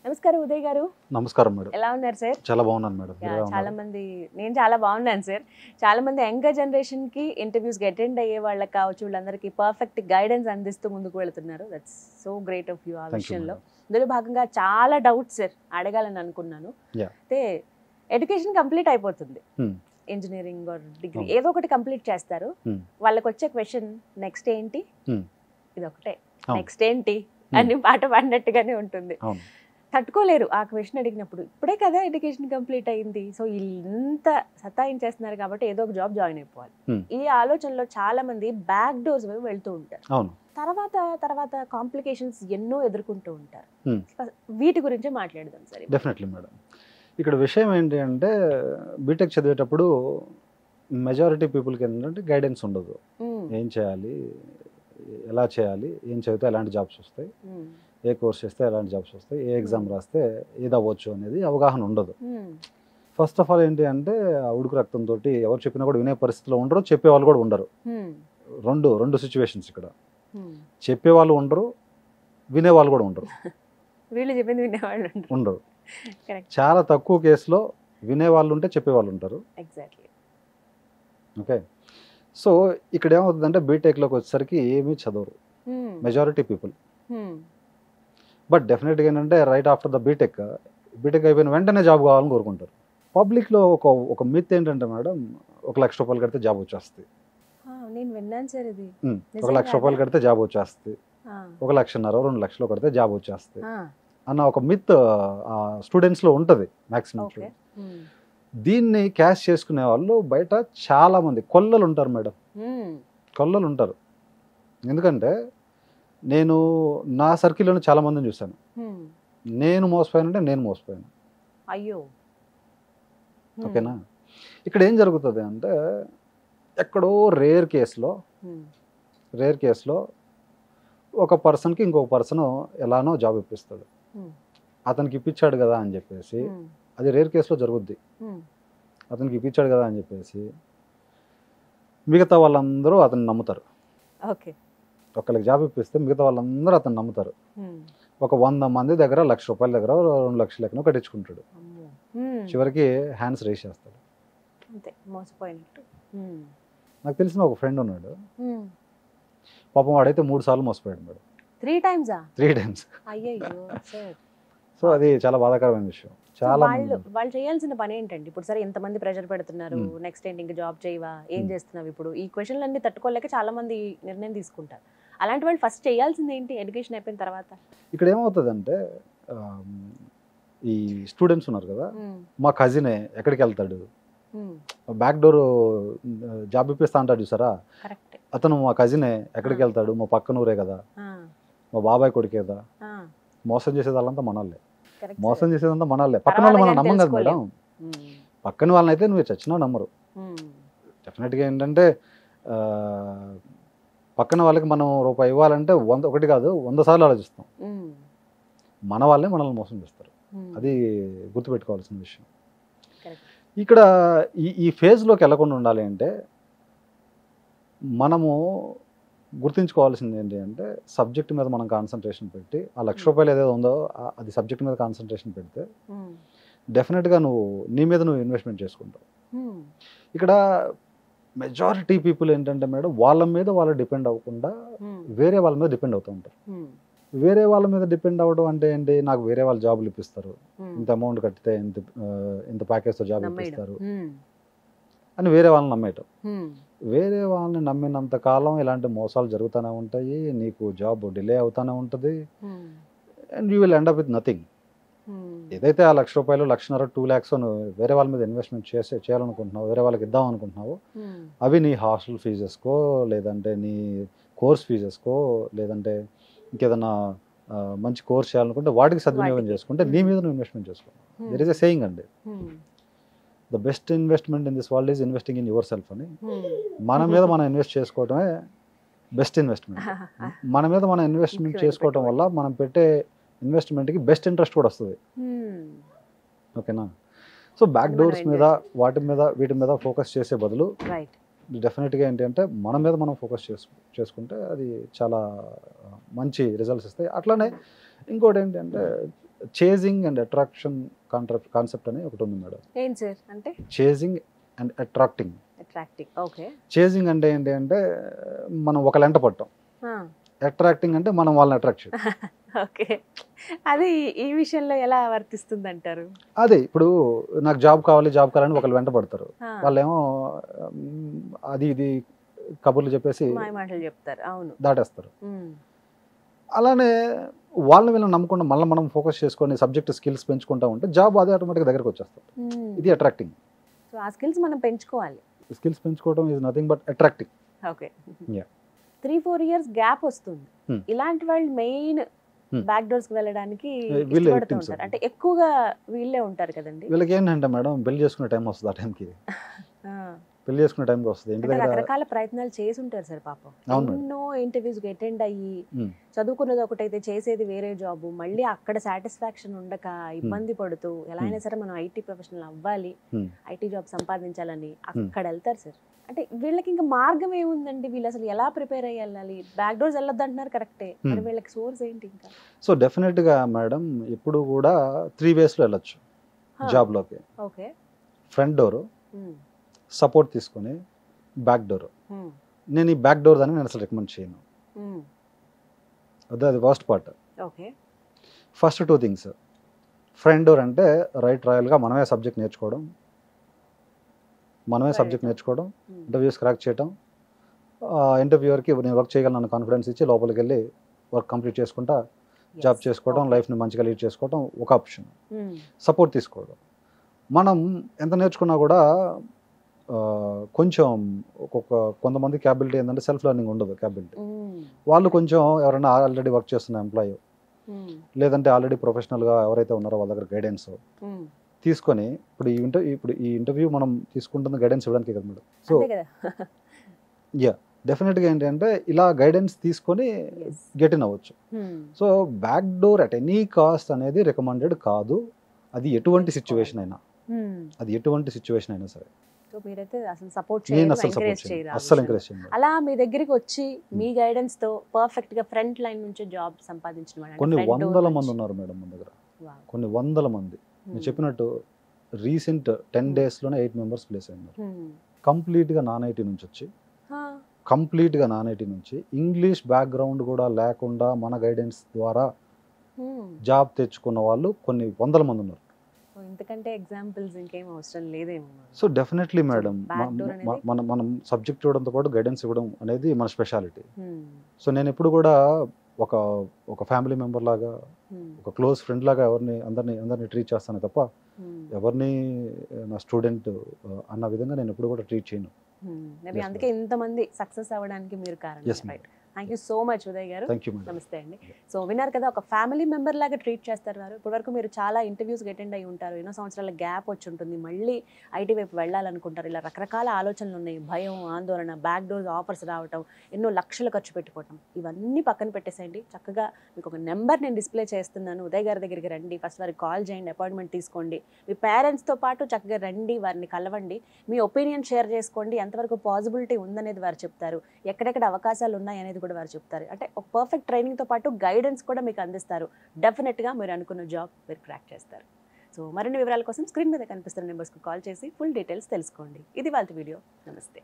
నమస్కారం ఉదయ్ గారు. నమస్కారం మేడం. ఎలా ఉన్నారు సార్? చాలా బాగున్నాను మేడం. చాలా మంది నేను చాలా బాగున్నాను సార్. చాలా మంది యంగర్ జనరేషన్ కి ఇంటర్వ్యూస్ కి అటెండ్ అయ్యే వాళ్ళకి కావచ్చు, వీళ్ళందరికీ పర్ఫెక్ట్ గైడెన్స్ అందిస్తూ ముందుకు వెళ్తున్నారు. That's so great of you. ఆ విషయంలో ఇందులో భాగంగా చాలా డౌట్స్ సార్ అడగాలని అనుకున్నాను. అయితే ఎడ్యుకేషన్ కంప్లీట్ అయిపోతుంది, ఇంజనీరింగ్ ఆర్ డిగ్రీ ఏదో ఒకటి కంప్లీట్ చేస్తారు. వాళ్ళకి వచ్చే క్వశ్చన్ నెక్స్ట్ ఏంటి, ఇది ఒకటే నెక్స్ట్ ఏంటి అని పాట పాడినట్టుగానే ఉంటుంది. తట్టుకోలేరు ఆ క్వశ్చన్ అడిగినప్పుడు. ఇప్పుడే కదా ఎడ్యుకేషన్ కంప్లీట్ అయింది, సో ఇంత సతాయించేస్తున్నారు కాబట్టి ఏదో ఒక జాబ్ జాయిన్ అయిపోవాలి. ఈ ఆలోచనలో చాలా మంది బ్యాక్ డోర్స్ వైపు వెళ్తూ ఉంటారు. తర్వాత కాంప్లికేషన్స్ ఎన్నో ఎదుర్కొంటూ ఉంటారు. వీటి గురించి మాట్లాడదాం సరే. Definitely madam. ఇక్కడ విషయం ఏంటి అంటే, బీటెక్ చదివేటప్పుడు మెజారిటీ పీపుల్కి ఏంటంటే గైడెన్స్ ఉండదు. ఏం చేయాలి, ఎలా చేయాలి, ఏం చదివితే ఎలాంటి జాబ్స్ వస్తాయి, ఏ కోర్స్ చేస్తే ఎలాంటి జాబ్స్ వస్తాయి, ఏ ఎగ్జామ్ రాస్తే ఏది అవ్వచ్చు అనేది అవగాహన ఉండదు. ఫస్ట్ ఆఫ్ ఆల్ ఏంటి అంటే, ఆ ఉడుకు రక్తంతో ఎవరు చెప్పినా కూడా వినే పరిస్థితిలో ఉండరు, చెప్పేవాళ్ళు కూడా ఉండరు. రెండు సిచ్యువేషన్స్ ఇక్కడ. చెప్పేవాళ్ళు ఉండరు, వినేవాళ్ళు కూడా ఉండరు. వీళ్ళు చెప్పింది వినేవాళ్ళు ఉండరు. చాలా తక్కువ కేసులో వినేవాళ్ళు ఉంటే చెప్పేవాళ్ళు ఉంటారు. ఓకే. సో ఇక్కడ ఏమవుతుందంటే, బీటెక్లోకి వచ్చేసరికి ఏమీ చదవరు మెజారిటీ పీపుల్. బట్ డెఫినెట్గా ఏంటంటే, రైట్ ఆఫ్టర్ ద బీటెక్ అయిపోయిన వెంటనే జాబ్ కావాలని కోరుకుంటారు. పబ్లిక్లో ఒక మిత్ ఏంటంటే మేడం, 1 లక్ష రూపాయలు కడితే జాబ్ వచ్చేస్తుంది. నేను విన్నాను సార్ ఇది. 1 లక్ష రూపాయలు కడితే జాబ్ వచ్చేస్తుంది, 1,50,000 2 లక్షలు కడితే జాబ్ వచ్చేస్తుంది అన్న ఒక మిత్ స్టూడెంట్స్లో ఉంటుంది మ్యాక్సిమం. దీన్ని క్యాష్ చేసుకునే వాళ్ళు బయట చాలా మంది కొల్లలు ఉంటారు మేడం, కొల్లలు ఉంటారు. ఎందుకంటే నేను నా సర్కిల్లోనే చాలా మందిని చూశాను. నేను మోసపోయానంటే నేను మోసపోయాను. అయ్యో. ఓకేనా. ఇక్కడ ఏం జరుగుతుంది అంటే, ఎక్కడో రేర్ కేసులో ఒక పర్సన్కి ఇంకొక పర్సన్ ఎలానో జాబ్ ఇప్పిస్తాడు. అతనికి ఇప్పించాడు కదా అని చెప్పేసి, అది రేర్ కేసులో జరుగుద్ది. అతనికి ఇప్పించాడు కదా అని చెప్పేసి మిగతా వాళ్ళందరూ అతన్ని నమ్ముతారు. ఒకళ్ళకి జాబ్ ఇప్పిస్తే మిగతా వాళ్ళందరూ అతను నమ్ముతారు. ఒక 100 మంది దగ్గర 1 లక్ష రూపాయల దగ్గర 2 లక్షల లెక్కన కట్టించుకుంటాడు. చివరికి హ్యాండ్స్ రేస్ చేస్తాడు. నాకు తెలిసిన ఒక ఫ్రెండ్ ఉన్నాడు, పాపం వాడైతే 3 సార్లు మోసపోయాడు మేడం. 3 టైమ్స్. సో అది చాలా బాధాకరమైన విషయం. చాలా వాళ్ళు చేయాల్సిన పని ఏంటండి ఇప్పుడు? సరే ఎంతమంది ప్రెషర్ పెడుతున్నారు, నెక్స్ట్ ఏంటి, ఇంకా జాబ్ చేయవా, ఏం చేస్తున్నావు ఇప్పుడు, ఈ క్వశ్చన్లన్నీ తట్టుకోలేక చాలా మంది నిర్ణయం తీసుకుంటారు. అలాంటి వాళ్ళు ఫస్ట్ చేయాల్సింది ఏంటి ఎడ్యుకేషన్ అయిపోయిన తర్వాత? ఇక్కడ ఏమవుతుందంటే, ఈ స్టూడెంట్స్ ఉన్నారు కదా, మా కజినే ఎక్కడికి వెళ్తాడు, బ్యాక్ డోర్ జాబ్ ఇప్పిస్తా అంటాడు చూసారా, అతను మా కజినే ఎక్కడికి వెళ్తాడు, మా పక్కన ఊరే కదా, మా బాబాయ్ కొడుకే కదా. మోసం చేసేది వాళ్ళంతా మనల్లే, మోసం చేసేదంతా మనల్లే. పక్కన వాళ్ళు మనం నమ్మం కదా మేడం. పక్కన వాళ్ళని అయితే నువ్వు చచ్చినా నమ్మరు. డెఫినెట్గా ఏంటంటే, పక్కన వాళ్ళకి మనం రూపాయి ఇవ్వాలంటే 1 కాదు 100 సార్లు ఆలోచిస్తాం. మన వాళ్ళే మనల్ని మోసం చేస్తారు. అది గుర్తుపెట్టుకోవాల్సిన విషయం. ఇక్కడ ఈ ఫేజ్లోకి వెళ్ళకుండా ఉండాలి అంటే, మనము గుర్తుంచుకోవాల్సింది ఏంటి అంటే, సబ్జెక్ట్ మీద మనం కాన్సన్ట్రేషన్ పెట్టి, ఆ 1 లక్ష రూపాయలు ఏదైతే ఉందో అది సబ్జెక్ట్ మీద కాన్సన్ట్రేషన్ పెడితే డెఫినెట్గా నీ మీద నువ్వు ఇన్వెస్ట్మెంట్ చేసుకుంటావు. ఇక్కడ మెజారిటీ పీపుల్ ఏంటంటే మేడం, వాళ్ళ మీద వాళ్ళు డిపెండ్ అవ్వకుండా వేరే వాళ్ళ మీద డిపెండ్ అవుతూ ఉంటారు. వేరే వాళ్ళ మీద డిపెండ్ అవ్వడం అంటే ఏంటి, నాకు వేరే వాళ్ళు జాబులు ఇప్పిస్తారు, ఇంత అమౌంట్ కట్టితే ఇంత ప్యాకేజ్తో జాబ్ ఇప్పిస్తారు అని వేరే వాళ్ళని నమ్మేయటం. వేరే వాళ్ళని నమ్మినంత కాలం ఇలాంటి మోసాలు జరుగుతూనే ఉంటాయి, నీకు జాబ్ డిలే అవుతూనే ఉంటుంది, and you will end up with nothing. ఏదైతే ఆ 1 లక్ష రూపాయలు 1,50,000 2 lakhs వేరే వాళ్ళ మీద ఇన్వెస్ట్మెంట్ చేయాలనుకుంటున్నావు, వేరే వాళ్ళకి ఇద్దాం అనుకుంటున్నావు, అవి నీ హాస్టల్ ఫీజెస్కో, లేదంటే నీ కోర్స్ ఫీజెస్కో, లేదంటే ఇంకేదన్నా మంచి కోర్స్ చేయాలనుకుంటే వాటికి సద్వినియోగం చేసుకుంటే నీ మీద నువ్వు ఇన్వెస్ట్మెంట్ చేసుకో. దెర్ ఈస్ ఎ సేయింగ్ అండి, the best investment in this world is investing in your self అని. మన మీద మనం ఇన్వెస్ట్ చేసుకోవటమే బెస్ట్ ఇన్వెస్ట్మెంట్. మన మీద మనం ఇన్వెస్ట్మెంట్ చేసుకోవటం వల్ల మనం పెట్టే ఇన్వెస్ట్మెంట్కి బెస్ట్ ఇంట్రెస్ట్ కూడా వస్తుంది. ఓకేనా. సో బ్యాక్ డోర్స్ మీద వీటి మీద ఫోకస్ చేసే బదులు డెఫినెట్గా ఏంటి అంటే, మన మీద మనం ఫోకస్ చేసుకుంటే అది చాలా మంచి రిజల్ట్స్ ఇస్తాయి. అట్లానే ఇంకోటి ఏంటంటే, చేజింగ్ అండ్ అట్రాక్షన్ కాన్సెప్ట్ అని ఒకటి ఉంది మేడం. ఏంటి సార్ అంటే? Chasing and attracting. Attracting, okay. Chasing అంటే ఏంటి అంటే మనం ఒక లెంట పట్టం. అట్రాక్టింగ్ అంటే మనం వాళ్ళని అట్రాక్ట్ చేయడం. ఓకే, అది ఈ విషయంలో ఎలా వర్తిస్తుంది అంటారు? అదే ఇప్పుడు నాకు జాబ్ కావాలని ఒకళ్ళు వెంట పడతారు. వాళ్ళేమో అది ఇది కబుర్లు చెప్పేసి మాటలు చెప్తారు, అవును, దాటేస్తారు. అలానే వాళ్ళని వీళ్ళని నమ్మకుండా మళ్ళీ మనం ఫోకస్ చేసుకొని సబ్జెక్ట్ స్కిల్స్ పెంచుకుంటా ఉంటే జాబ్ అదే ఆటోమేటిక్గా దగ్గరకు వచ్చేస్తారు. ఇది అట్రాక్టింగ్. సో ఆ స్కిల్స్ మనం పెంచుకోవాలి. స్కిల్స్ పెంచుకోవడం is nothing but attracting. Okay. 3-4 years gap వస్తుంది. ఇలాంటి వాళ్ళు మెయిన్ బ్యాక్ డోర్స్ కి వెళ్ళడానికి ఇష్టపడుతూ ఉంటారు. అంటే ఎక్కువగా వీళ్ళే ఉంటారు కదండి. వీళ్ళకి ఏంటంటే మేడం పెళ్లి చేసుకునే టైం వస్తుంది. ఆ టైంకి పెళ్లి చేసుకునే టైంకి వస్తుంది. ఇంటి దగ్గర రకరకాల ప్రయత్నాలు చేసి ఉంటారు సార్ పాపం. ఎన్నో ఇంటర్వ్యూస్ కి అటెండ్ అయ్యి చదువుకున్నది ఒకటైతే చేసేది వేరే జాబ్, మళ్ళీ అక్కడ సాటిస్ఫాక్షన్ ఉండక ఇబ్బంది పడుతూ ఎలా అయినా సరే మనం ఐటీ ప్రొఫెషనల్ అవ్వాలి, ఐటీ జాబ్ సంపాదించాలని అక్కడ వెళ్తారు సార్. అంటే వీళ్ళకి ఇంకా మార్గం ఏముందండి? వీళ్ళు అసలు ఎలా ప్రిపేర్ అయ్యి వెళ్ళాలి? బ్యాక్ డోర్స్ వెళ్ళొద్దు అంటున్నారు, కరెక్టే, మరి వీళ్ళకి సోర్స్ ఏంటి ఇంకా? సో డెఫినెట్ గా మేడం ఇప్పుడు కూడా 3 ways లో వెళ్ళొచ్చు జాబ్ లోకి. ఓకే. ఫ్రంట్ డోర్, సపోర్ట్ తీసుకొని బ్యాక్ డోర్. నేను ఈ బ్యాక్ డోర్ దాన్ని నేను అసలు రికమెండ్ చేయను. అది first part. Okay. First 2 things. Front door అంటే రాయల్గా మనమే సబ్జెక్ట్ నేర్చుకోవడం, ఇంటర్వ్యూస్ క్రాక్ చేయడం, ఇంటర్వ్యూవర్కి నేను వర్క్ చేయగలను కాన్ఫిడెన్స్ ఇచ్చి లోపలికి వెళ్ళి వర్క్ కంప్లీట్ చేసుకుంటా జాబ్ చేసుకోవడం, లైఫ్ని మంచిగా లీడ్ చేసుకోవడం ఒక ఆప్షన్. సపోర్ట్ తీసుకోవడం. మనం ఎంత నేర్చుకున్నా కూడా కొంచెం కొంతమంది క్యాబిలిటీ ఏంటంటే సెల్ఫ్ లెర్నింగ్ ఉండదు. క్యాబిలిటీ వాళ్ళు కొంచెం ఎవరైనా ఆల్రెడీ వర్క్ చేస్తున్న ఎంప్లాయీ లేదంటే ఆల్రెడీ ప్రొఫెషనల్గా ఎవరైతే ఉన్నారో వాళ్ళ దగ్గర గైడెన్స్ తీసుకొని ఇప్పుడు ఈ ఇంటర్వ్యూ మనం తీసుకుంటున్న గైడెన్స్ ఇవ్వడానికి కదా మేడం. సో డెఫినెట్గా ఏంటంటే ఇలా గైడెన్స్ తీసుకొని గెట్ ఇన్ అవ్వచ్చు. So back door at any cost అనేది రికమెండెడ్ కాదు. అది ఎటువంటి సిచ్యువేషన్ అయినా సరే. నేను అసలు సపోర్ట్ చేయను, అస్సలు ఎంకరేజ్ చేయను. అలా మీ దగ్గరికి వచ్చి మీ గైడెన్స్ తో పర్ఫెక్ట్ గా ఫ్రంట్ లైన్ నుంచి జాబ్ సంపాదించిన వాళ్ళు కొన్ని వందల మంది ఉన్నారు మేడం మన దగ్గర. కొన్ని వందల మంది. నేను చెప్పినట్టు రీసెంట్ 10 days లోనే 8 members ప్లేస్ అయినారు. కంప్లీట్గా నాన్ ఐటీ నుంచి ఇంగ్లీష్ బ్యాక్గ్రౌండ్ కూడా లేకుండా మన గైడెన్స్ ద్వారా జాబ్ తెచ్చుకున్న వాళ్ళు కొన్ని వందల మంది ఉన్నారు. ఇంతకంటే ఎగ్జాంపుల్స్ ఇంకేం అవసరం లేదేమో. సో డెఫినెట్లీ మేడం మనం సబ్జెక్ట్ ఇవ్వడంతో పాటు గైడెన్స్ ఇవ్వడం అనేది మన స్పెషాలిటీ. సో నేను ఎప్పుడు కూడా ఒక ఫ్యామిలీ మెంబర్ లాగా, ఒక క్లోజ్ ఫ్రెండ్ లాగా అందరినీ ట్రీట్ చేస్తాను తప్ప ఎవరిని నా స్టూడెంట్ అన్న విధంగా నేను ఎప్పుడు కూడా ట్రీట్ చేయను. అందుకే ఇంతమంది సక్సెస్ అవ్వడానికి మీరు కారణం. Thank you so much Uday గారు. నమస్తే అండి. సో విన్నారు కదా, ఒక ఫ్యామిలీ మెంబర్ లాగా ట్రీట్ చేస్తారు వారు. ఇప్పటివరకు మీరు చాలా ఇంటర్వ్యూస్కి అటెండ్ అయ్యి ఉంటారు, ఎన్నో సంవత్సరాల గ్యాప్ వచ్చి ఉంటుంది, మళ్ళీ ఐటీ వైపు వెళ్ళాలనుకుంటారు. ఇలా రకరకాల ఆలోచనలు ఉన్నాయి, భయం, ఆందోళన, బ్యాక్ డోర్స్ ఆఫర్స్ రావటం, ఎన్నో లక్షలు ఖర్చు పెట్టుకోవటం, ఇవన్నీ పక్కన పెట్టేసేయండి. చక్కగా మీకు ఒక నెంబర్ నేను డిస్ప్లే చేస్తున్నాను, ఉదయ్ గారి దగ్గరికి రండి. ఫస్ట్ వారికి కాల్ చేయండి, అపాయింట్మెంట్ తీసుకోండి. మీ పేరెంట్స్తో పాటు చక్కగా రండి, వారిని కలవండి, మీ ఒపీనియన్ షేర్ చేసుకోండి. ఎంతవరకు పాసిబిలిటీ ఉందనేది వారు చెప్తారు, ఎక్కడెక్కడ అవకాశాలు ఉన్నాయి అనేది కూడా వారు చెప్తారు. అంటే ఒక పర్ఫెక్ట్ ట్రైనింగ్తో పాటు గైడెన్స్ కూడా మీకు అందిస్తారు. డెఫినెట్గా మీరు అనుకున్న జాబ్ మీరు క్రాక్ చేస్తారు. సో మరిన్ని వివరాల కోసం స్క్రీన్ మీద కనిపిస్తున్న నెంబర్స్కి కాల్ చేసి ఫుల్ డీటెయిల్స్ తెలుసుకోండి. ఇది వాళ్ళ వీడియో. నమస్తే.